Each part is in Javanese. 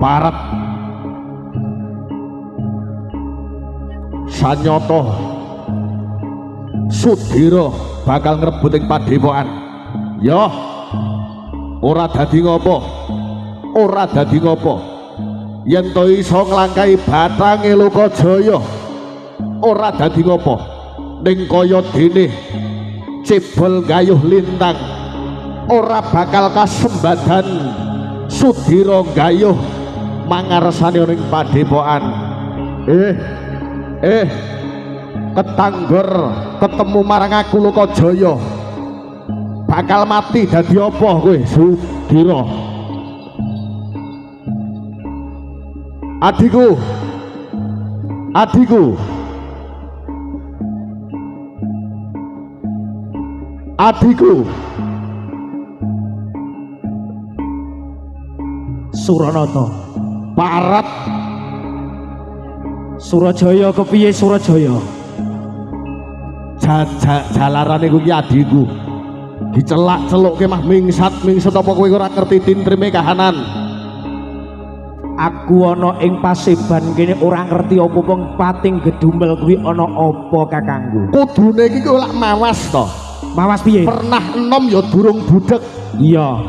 parat sanyata Sudira bakal ngrebut ing padepokan. Ya ora dadi ngopo yen to iso nglangkai bathange Lokajaya ora dadi ngopo ning kaya dene cebol gayuh lintang ora bakal kasembadan Sudira gayuh mangarsane ning padepokan. Ketanggor ketemu marang aku Lokajaya bakal mati dadi apa kowe Sudira? Adikku Suranata parat Surajaya kepiye Surajaya? Jalarane kuwi adikku dicelak-celukke mah mingsat apa kowe ora ngerti tintrime kahanan? Aku ana ing Paseban kene ora ngerti apa wong pating gedumel kuwi ana apa kakangku. Kudune iki kok lak mawas to. Mawas piye? Pernah enom ya durung budhek. Iya.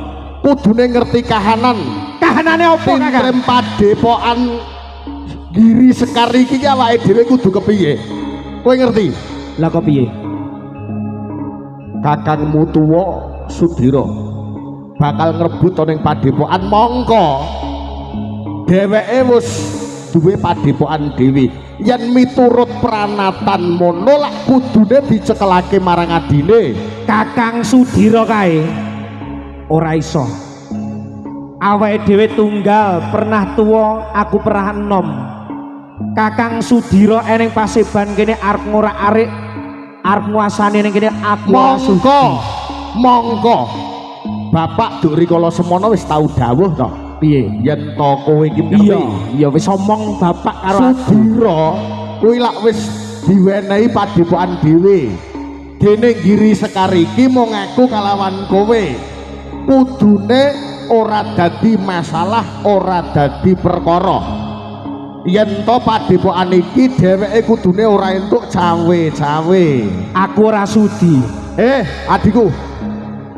Kudune ngerti kahanan. Kahanane apa kakang? Tintrem padepokan Giri Sekar iki ki awake dhewe kudu kepiye? Kowe ngerti? Lah kok piye? Kakangmu tuwa Sudira bakal ngrebut ning padepokan mongko dheweke wis duwe padepokan dhewe. Yen miturut pranatan mono lak kudune dicekelake marang adine. Kakang Sudira kae ora iso. Awake dhewe tunggal, pernah tuwa, aku pernah enom. Kakang Sudira eneng Paseban kene arep ngorak-arik, arep nguasani ning kene aku mongko Bapak Duk Rikala Semana wis tau dawuh to. Piye? Yen to kowe iki ngerti. Iya wis omong bapak karo Sudira kuwi lak wis diwenehi padepokan dhewe. Dene Giri Sekar iki mung aku kalawan kowe. Kudune ora dadi masalah, ora dadi perkara. Yen to padepokan iki dheweke kudune ora entuk cawe-cawe. Aku ora sudi. Adikku,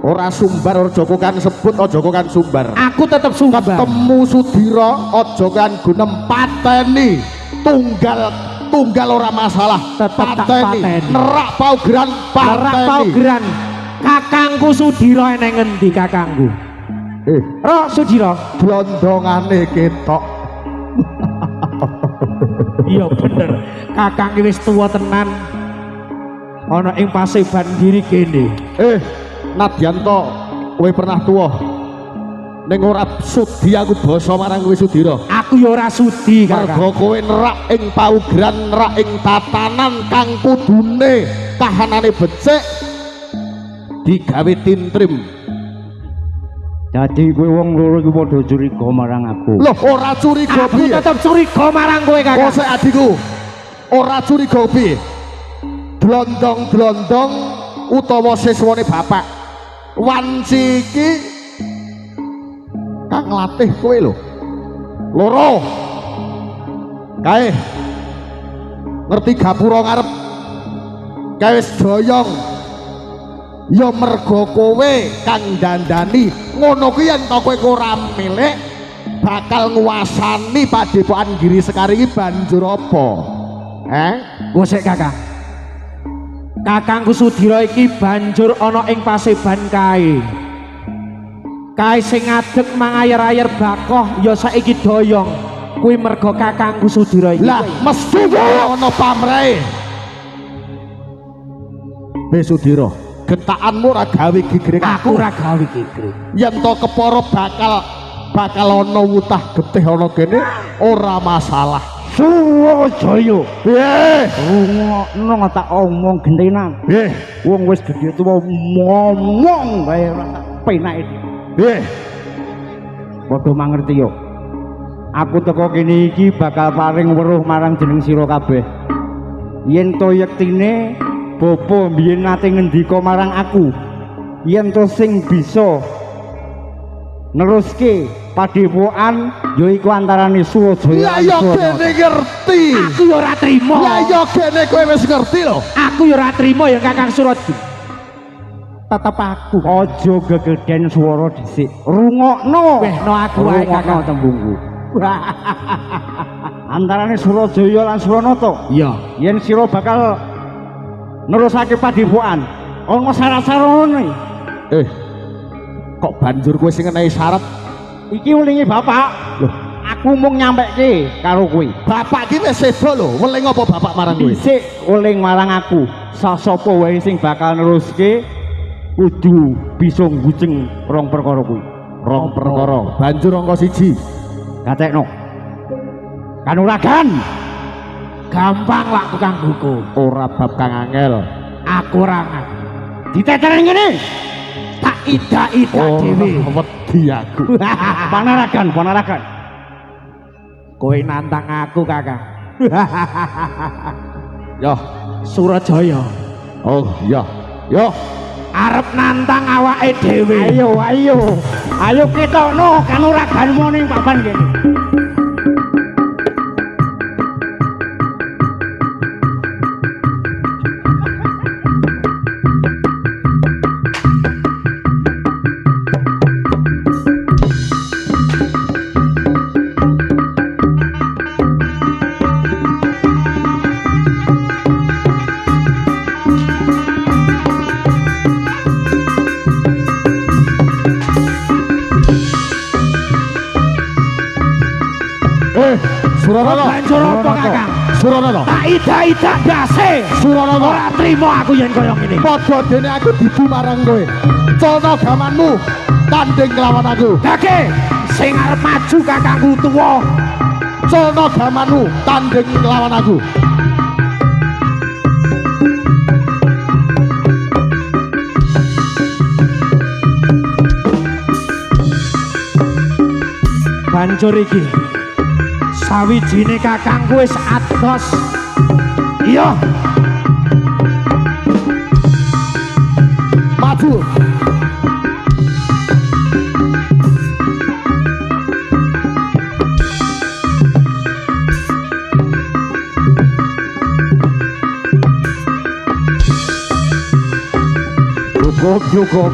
ora sumbar aja kokan sebut, aja kokan sumbar. Aku tetep sumbar. Ketemu Sudira aja kan gunem pateni. Tunggal ora masalah. Pateni. Nerak paugeran pateni. Kakangku Sudira eneng ngendi kakangku? Ro Sudira blondongane ketok. Iya bener, kakang wis tuwa tenan. Ana ing Paseban Giri kene. Nadyan to kowe pernah tuwa ning ora sudi aku basa marang kowe Sudira. Aku ya ora sudi kakang. Mergo kowe nerak ing paugeran, nerak ing tatanan kang kudune kahanane becik digawe tintrim. Dadi kowe wong loro iki padha curiga marang aku. Loh, ora curiga piye? Aku tetep curiga marang kowe kakang. Kok adikku ora curiga piye? Blondong-blondong utawa siswane bapak wanci iki kang latih kowe lho. Loro kae ngerti gapura ngarep kae wis doyong ya mergo kowe kang dandani ngono kuwi yen to kowe ora milik bakal nguasani padepokan Giri Sekar iki banjur apa? Gosek kakang. Kakangku Sudira iki banjur ana ing Paseban kae. Kae sing ngadeg mangayer-ayer bakoh ya saiki doyong. Kuwi mergo kakangku Sudira iki. Lah mesti ana pamrih. Sudira, getakanmu ora gawe gigre aku ora gawe gigre. Yen to kepara bakal ana wutah getih ana kene ora masalah. Surajaya. Piye? Ngono tak omong gentenan. Piye? Wong wis gedhe tuwa ngomong bae ora penake. Piye? Padha mangerti yo. Aku teko kene iki bakal paring weruh marang jeneng sira kabeh. Yen to yektine bapa biyen nate ngendika marang aku, yen to sing bisa neruske padepokan ya iku antarane Surajaya. Ya ya kene ngerti. Aku ya ora trimo. Ya ya kene kowe wis ngerti lho. Aku ya ora trimo ya Kakang Surajaya. Tetep aku. Aja gegeden swara dhisik. Rungokno. Wehno aku wae Kakang tembungku. Antarane Surajaya lan Suranata. Iya. Yen sira bakal nerusake padipokan, ana syarat-syaratane. Kok banjur kowe sing ngenehi syarat? Iki welingi bapak. Loh, Aku mung nyampeke karo kowe. bapak iki wis sedo lho, weling apa bapak marang kowe? Dhisik weling marang aku. Sapa wae sing bakal neruske kudu bisa nguceng rong perkara kuwi. Rong perkara. Banjur angka 1. Gatekno. Kanuragan. Gampang lah tukang buku. Ora bab kang angel. Aku ora ngerti. Ditetereng ngene. Tak ida-ida dhewe. Wedi aku. Panaragan. Kowe nantang aku, Kakang. Yo. Surajaya. Oh, iya. Yo. Arep nantang awake dhewe. Ayo ketokno kanuraganmu ning papan kene. Suranata. Banjur apa, Kakang? Suranata. Tak ida-ida dase. Suranata. Ora trimo aku yen kaya ngene. Padha dene aku dibu marang kowe. Calna gamanmu tanding nglawan aku. Dake sing arep maju kakangku tuwa. Calna gamanmu tanding nglawan aku. Banjur iki sawijine kakangku wis atos. Iya. Maju. Cukup.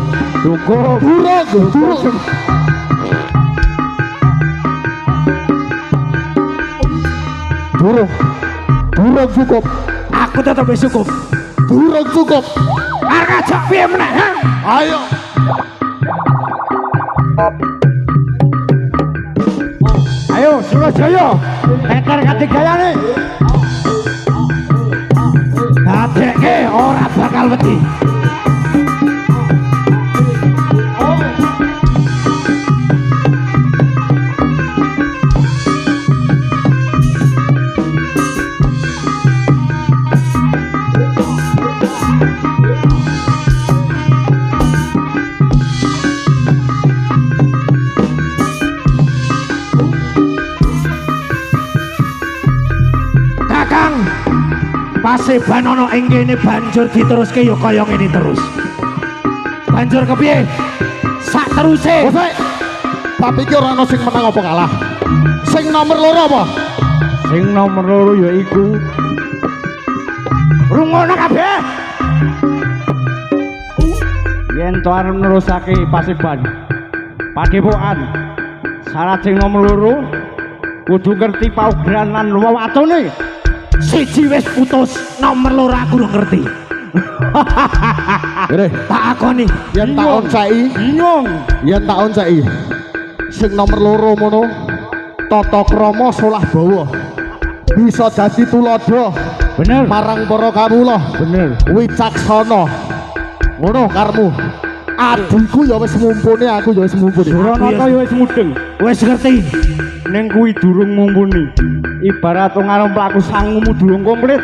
Durung. Durung cukup. Aku tetep wis cukup. Durung cukup. Arep ngajak piye meneh? Ha? Ayo. Ayo Surajaya. Teter katigayane. Dadekke ora bakal wedi. Kakang, paseban ana ing kene banjur diteruske ya kaya ngene terus. Banjur kepiye? Sak teruse. Wes, bab iki ora ana sing menang apa kalah. Sing nomor 2 apa? Sing nomor 2 yaiku Rungono kabeh. yen to arep nerusake paseban padepokan. Syarat sing nomor 2 kudu ngerti paugeran lan wewatone. Siji wis putus, nomor 2 aku ora ngerti. Ngene, Tak akoni. yen tak onceki, Bingung. yen tak onceki. Sing nomor 2 mono tata krama solah bawa. Bisa dadi tuladha Bener. marang para kawula. Bener. Wicaksana. Ngono karmu. Adhiku ya wis mumpuni, aku ya wis mumpuni. Suranata ya wis mudeng. Wis ngerti. Ning kuwi durung mumpuni. Ibarat wong arep mlaku sangumu durung komplit.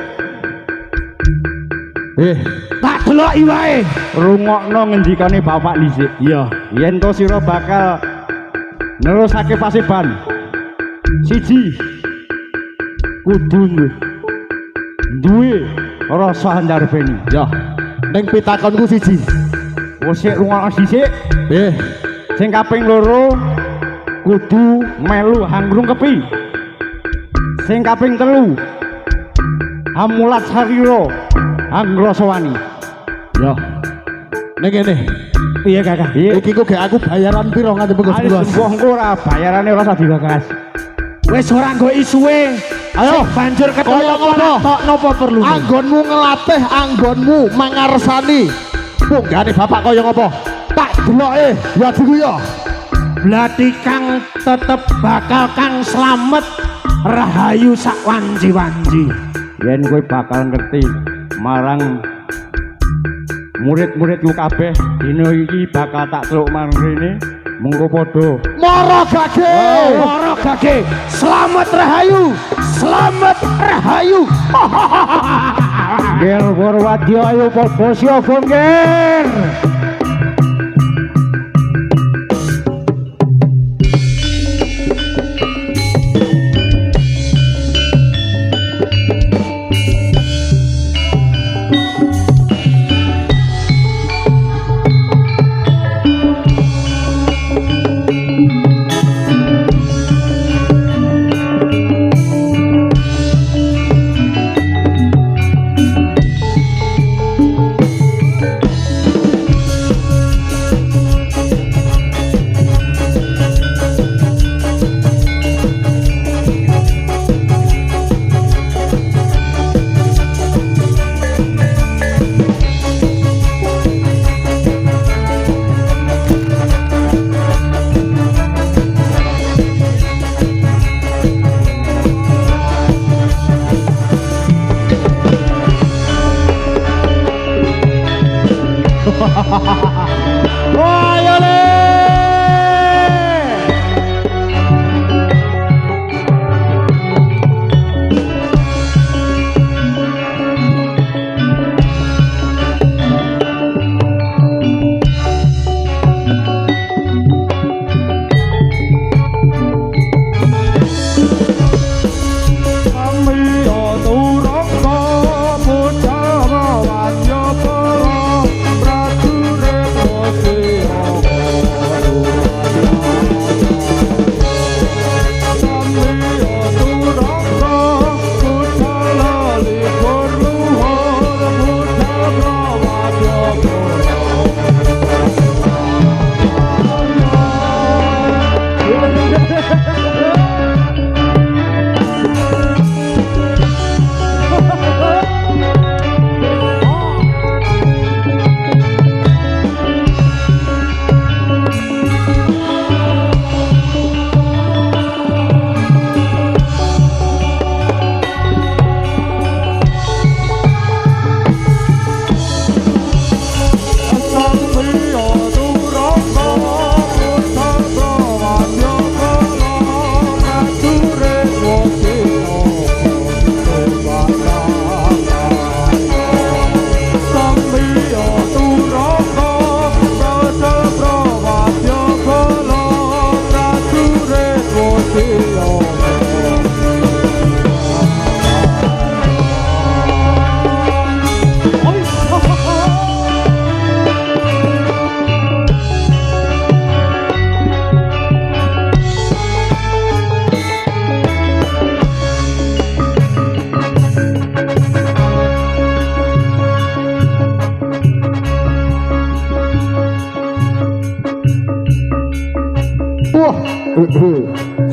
Tak deloki wae. Rungokno ngendikane bapak dhisik. Iya. Yen to sira bakal nerusake paseban. Siji kudu duwe rasa handarbeni. Ya. Ning pitakonku siji. Wis sik rungokno dhisik. Nggih. Sing kaping 2 kudu melu hanggrung kepi. Sing kaping 3 Hamulat Sariro Anggrosowani. Yo. Ning kene. Piye Kakang? Iki kok gak aku bayaran piro nganti Ayo bengos-bengos. engko ora bayarane ora usah digagas. Wis ora nggo isuwe. Ayo, banjur ketemu kaya ngono. tok napa perlu? Anggonmu ngelatih, anggonmu mangarsani. Punggane bapak kaya ngopo? Tak deloke, ya diku ya. Blati kang tetep bakal kang slamet rahayu sak wanci-wanci. Yen kowe bakal ngerti marang murid-muridku kabeh dina iki bakal tak celuk marene mengko padha Mara gage. Mara gage, slamet rahayu, slamet rahayu. Ger Purwadya ayo padha siaga ger. Ayo le.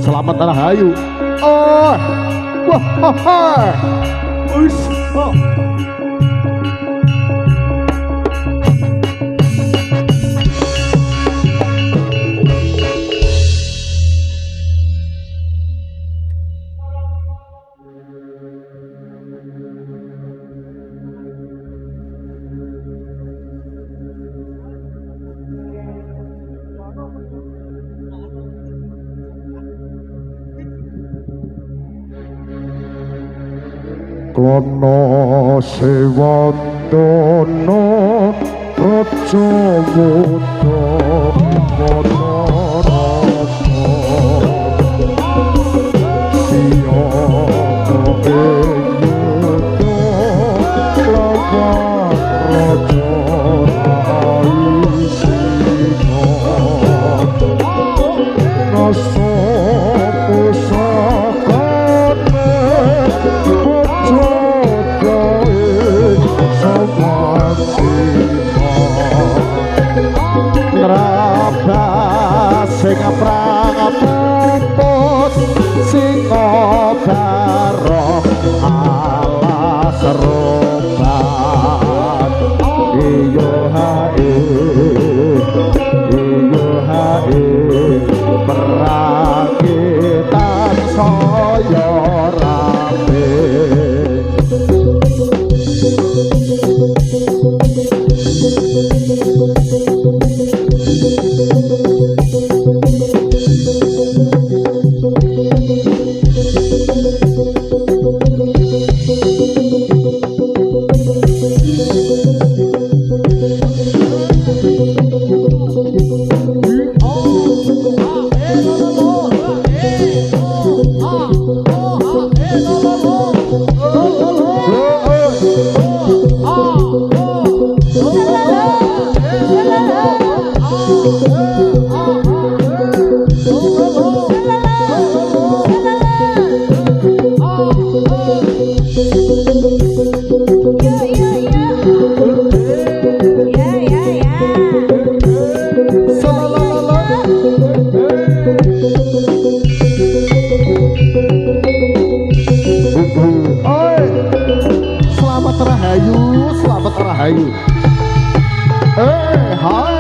Selamat rahayu. Oh. Wah. Wis. Kono sewandana raja muda kono rasa siya kayuda lawan raja raisina rasa Rahayu, selamat Rahayu. Hai.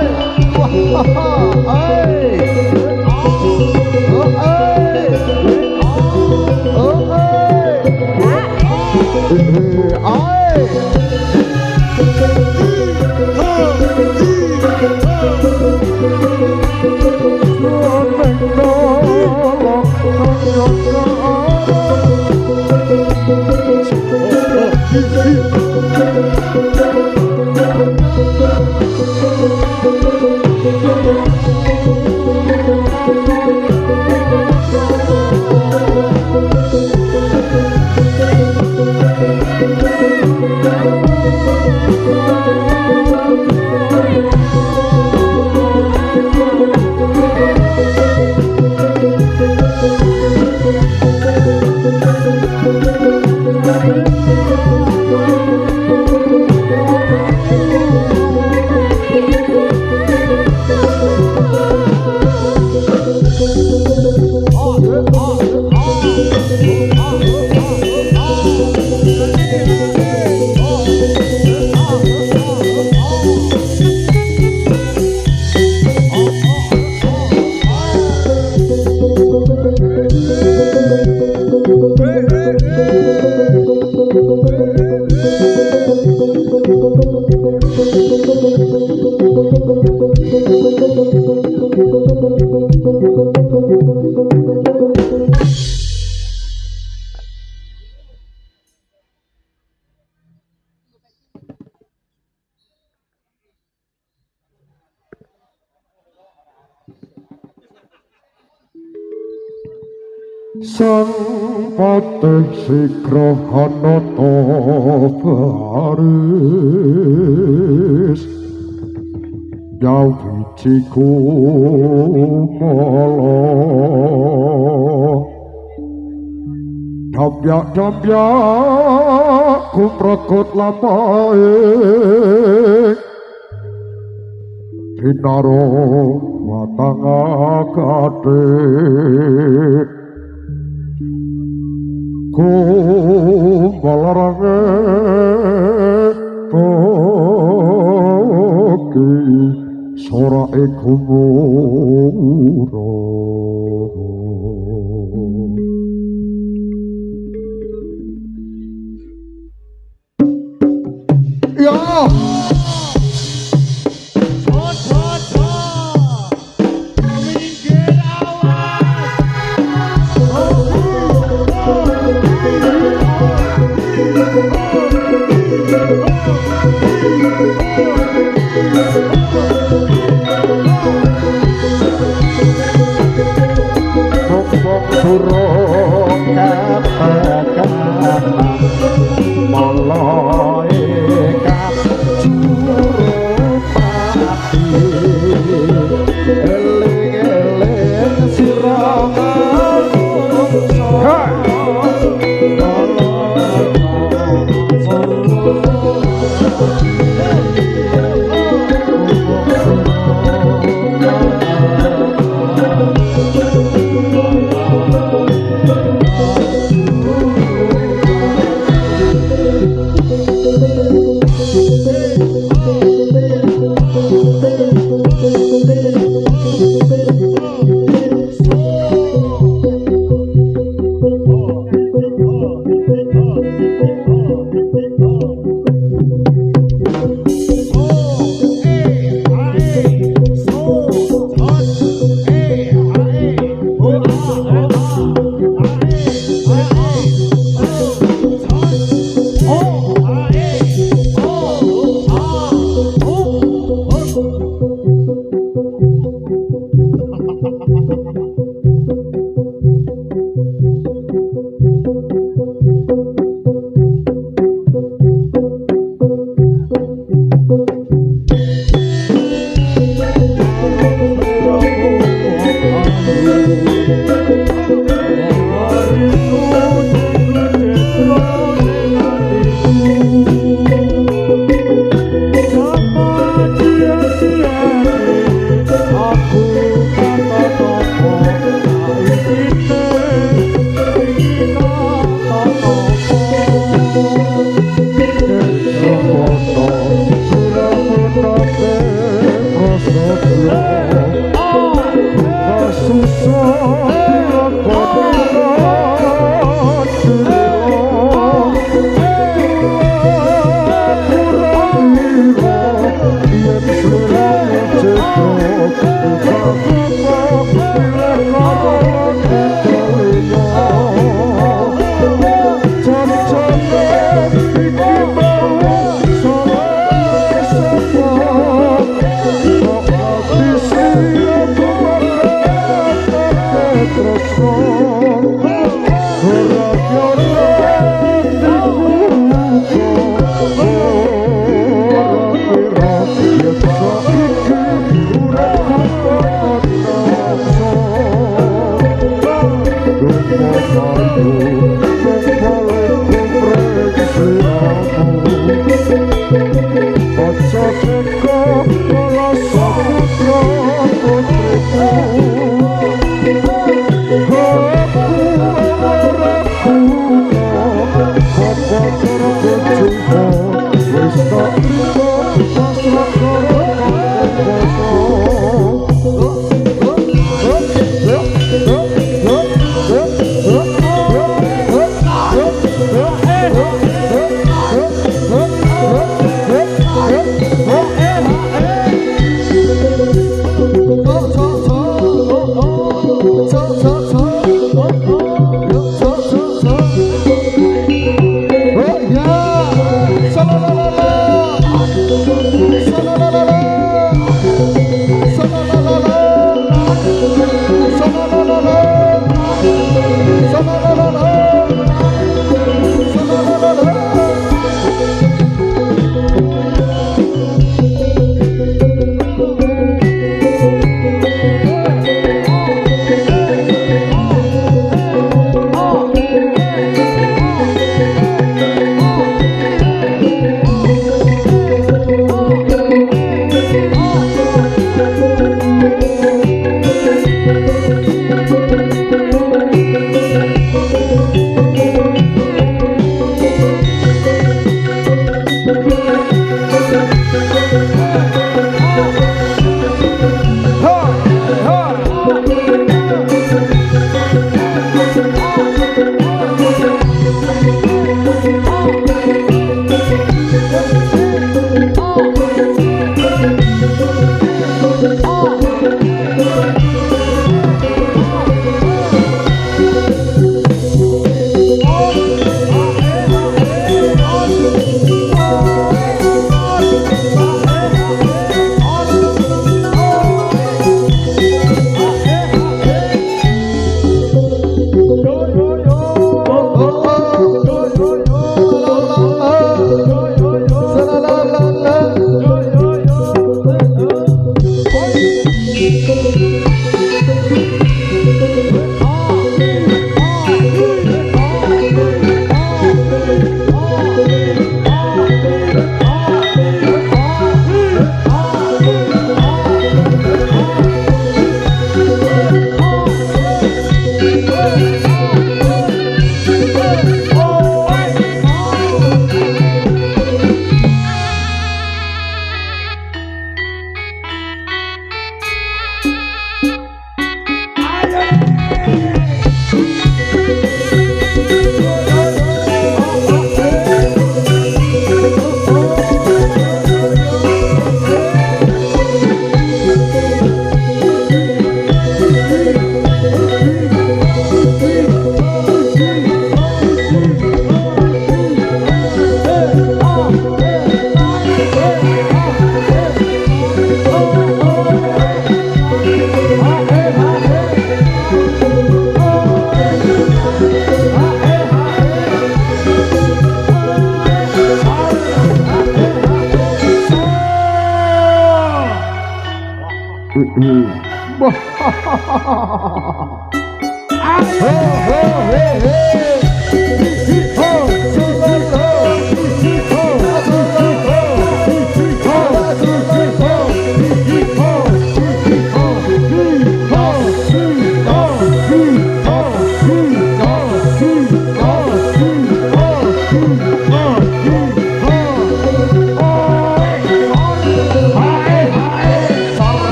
Sang patih sikra hanata baris Jawiciku mala Damyak-damyak kumrekut lampahe Dinaro watang akadik Kumbalarane toki sorae kumuro Ya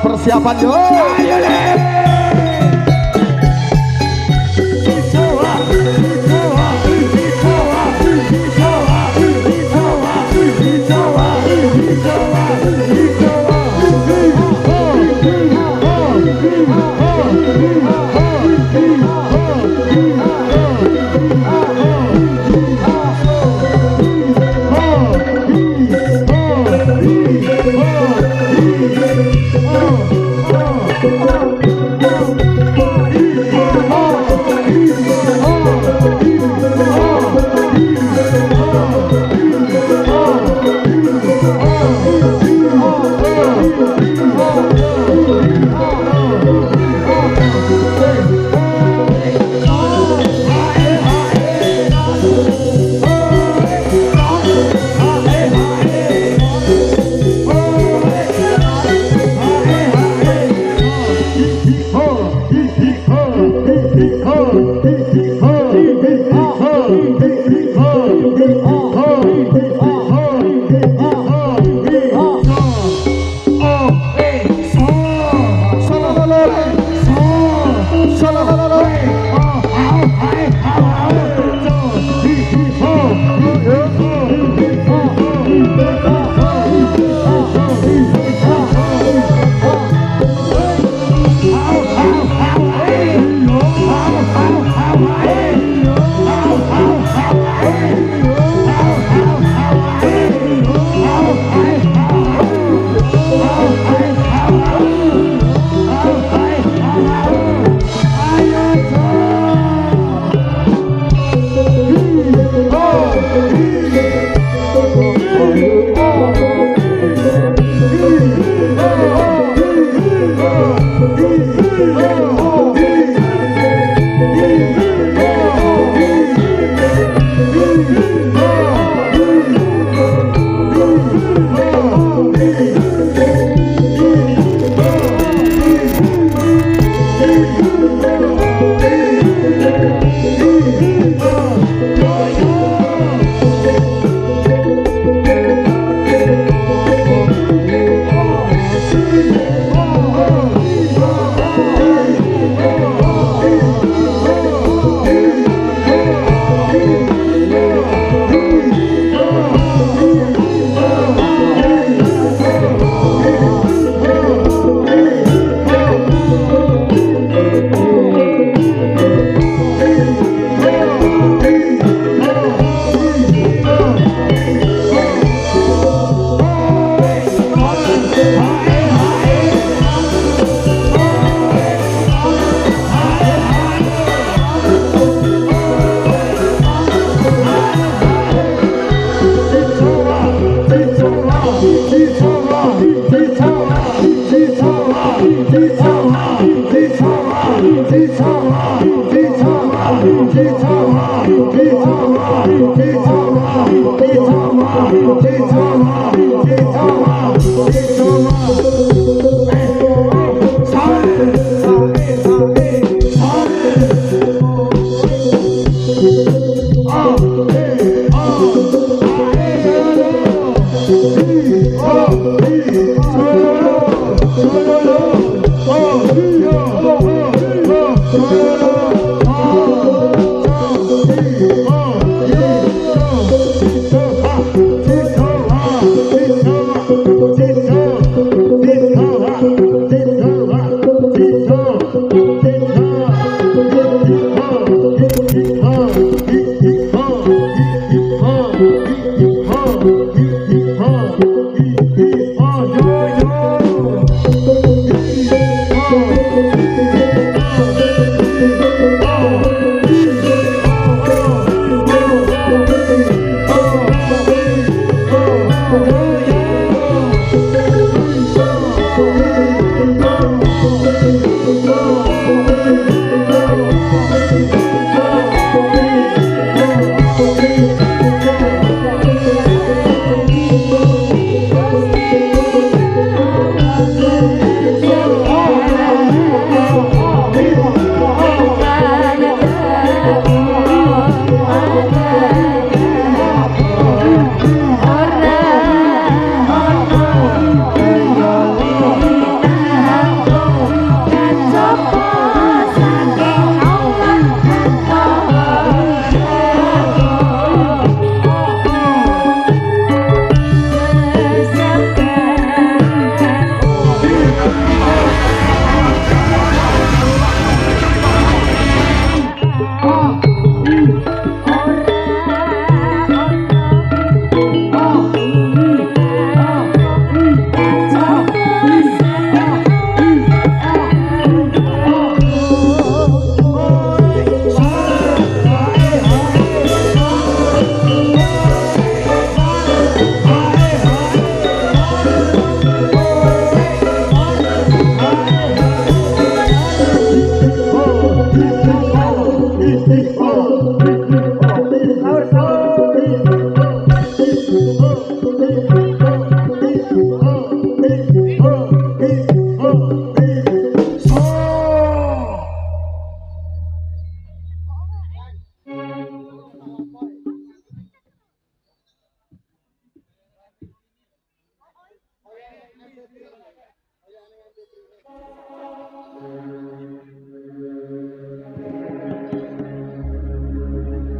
Persiapan yo. Ayo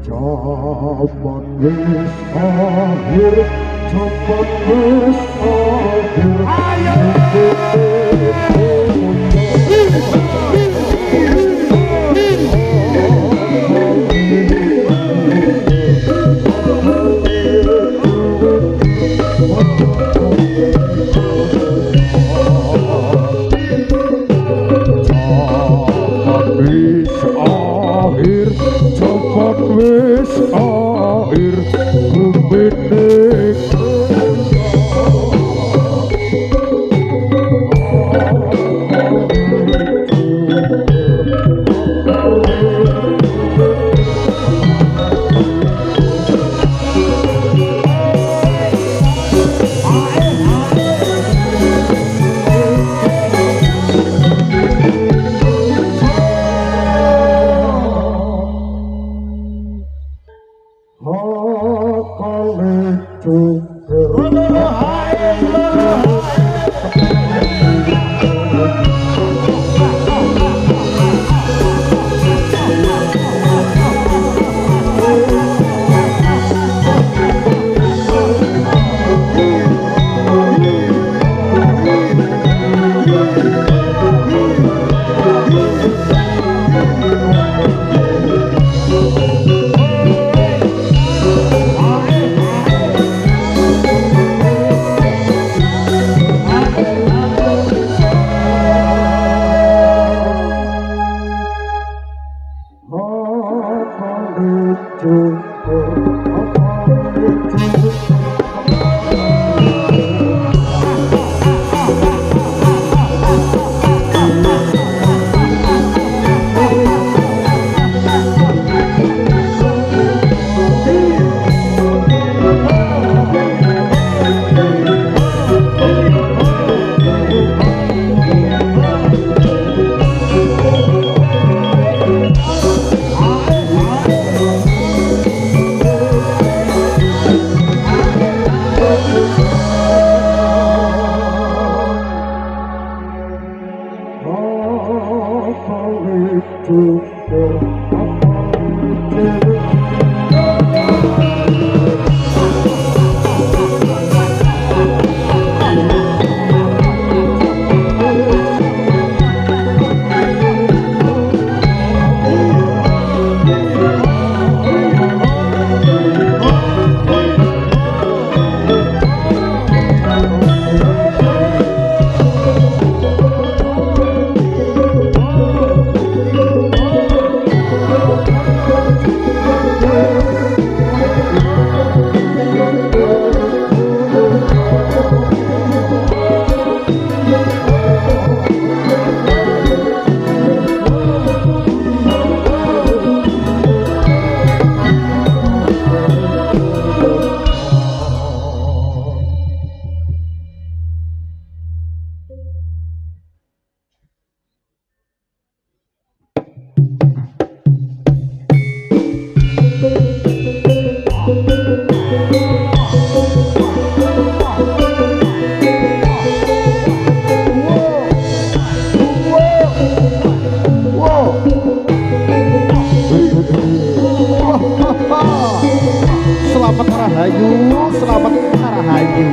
Cepat wis akhir, cepat wis akhir. Ayo. Selamat Rahayu, selamat Rahayu.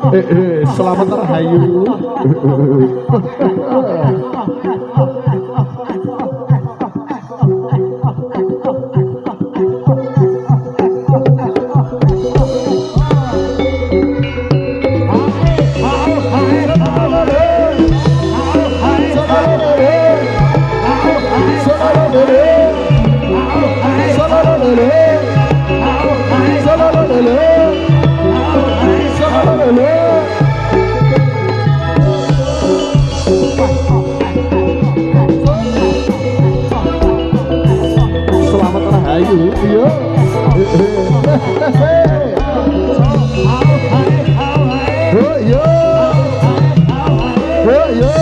Selamat Rahayu. Selamat Rahayu, iya. Oh iya. Oh iya.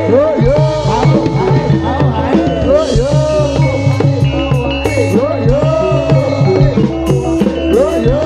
Oh iya. Oh iya. Oh iya. Oh iya.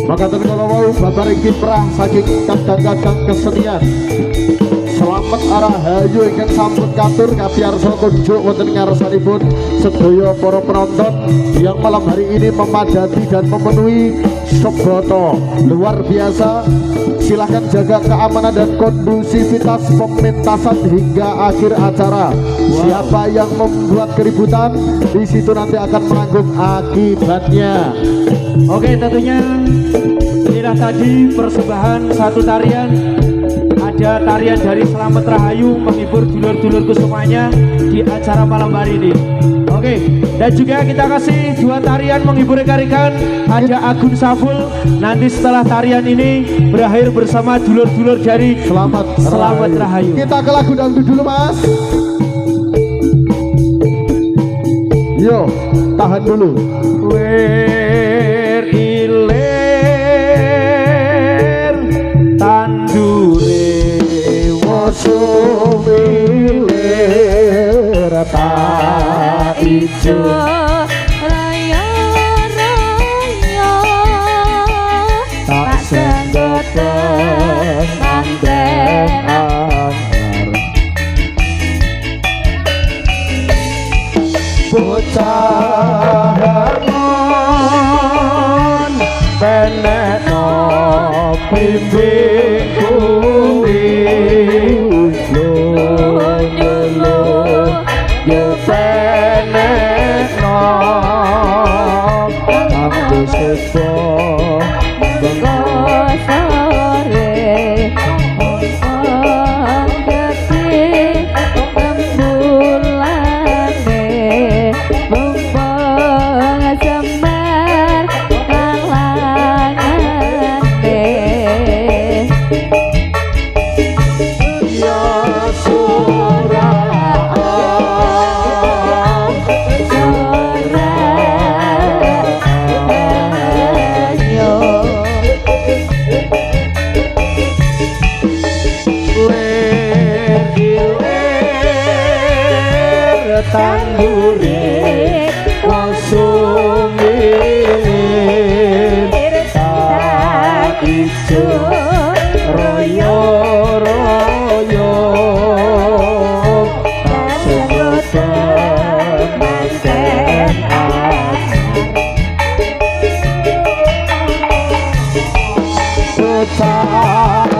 Maka kalau mau babar kiprah saking kadang-kadang kesenian. Selamat arah hayu ingkang sampun katur kapiarsa kunjuk wonten ngarsanipun sedaya para penonton yang malam hari ini memadati dan memenuhi Seboto luar biasa. Silahkan jaga keamanan dan kondusivitas pementasan hingga akhir acara. Siapa yang membuat keributan di situ nanti akan menanggung akibatnya. Oke, tentunya inilah tadi persembahan satu tarian. Ada tarian dari Selamat Rahayu menghibur dulur-dulurku semuanya di acara malam hari ini. Oke, dan juga kita kasih dua tarian menghibur rekan-rekan. Ada Agun Saful. Nanti setelah tarian ini berakhir bersama dulur-dulur dari Selamat Rahayu. Kita ke lagu dangdut dulu, Mas. Yo, tahan dulu. Where sumilir tak ijo raya-raya tak senggoten manten anyar bocah harmon penekno bimbing kuwi yo penekno aku sepo tanggure sumilir tak ijo royo-royo tak senggoten manten bocah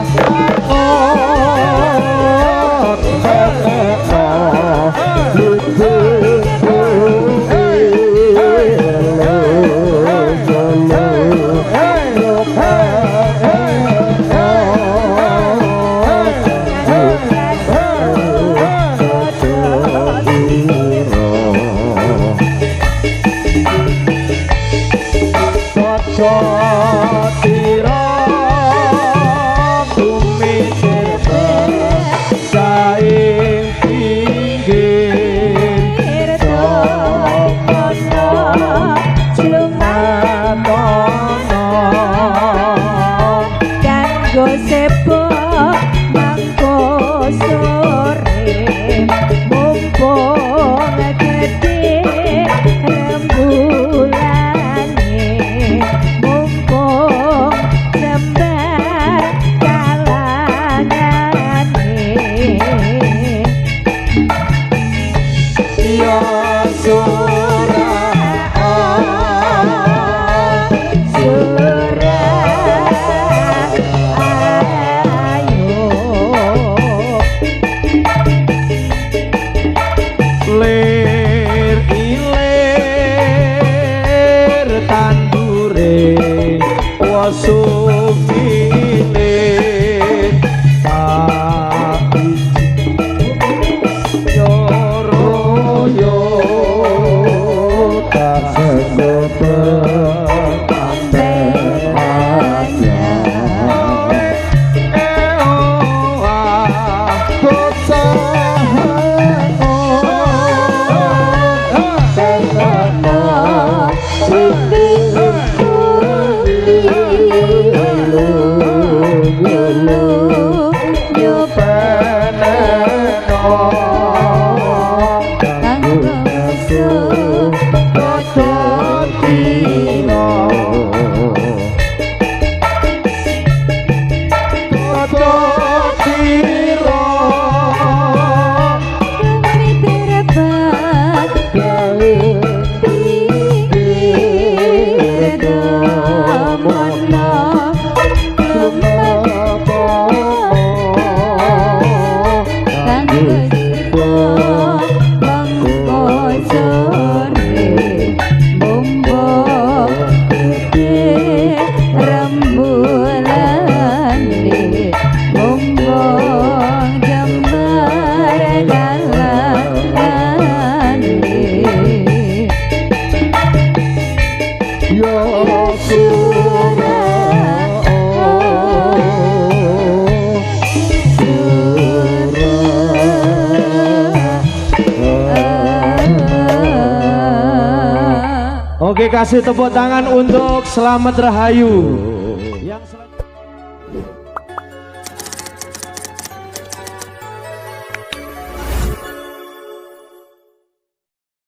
Oke, kasih tepuk tangan untuk Selamat Rahayu.